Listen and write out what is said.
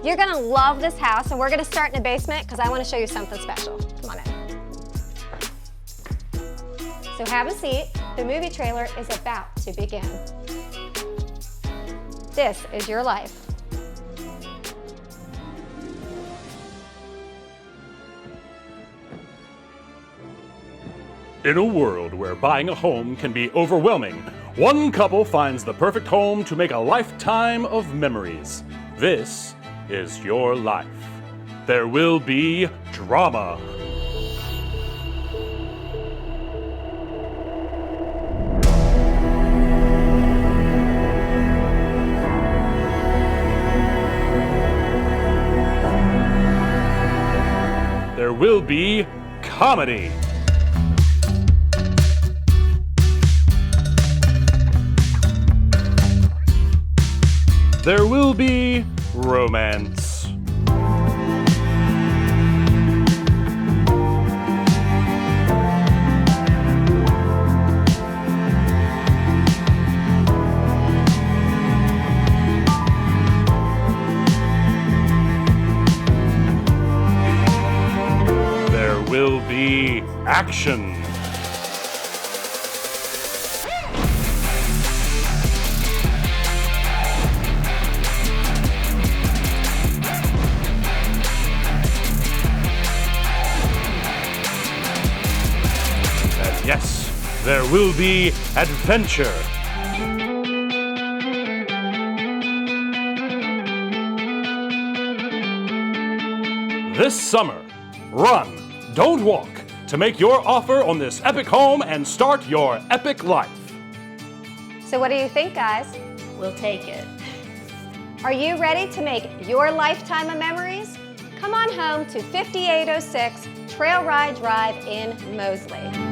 You're gonna love this house, and we're gonna start in the basement because I wanna show you something special. Come on in. So have a seat. The movie trailer is about to begin. This is your life. In a world where buying a home can be overwhelming, one couple finds the perfect home to make a lifetime of memories. This is your life. There will be drama. There will be comedy. There will be romance. There will be action. Yes, there will be adventure. This summer, run, don't walk, to make your offer on this epic home and start your epic life. So what do you think, guys? We'll take it. Are you ready to make your lifetime of memories? Come on home to 5806 Trail Ride Drive in Moseley.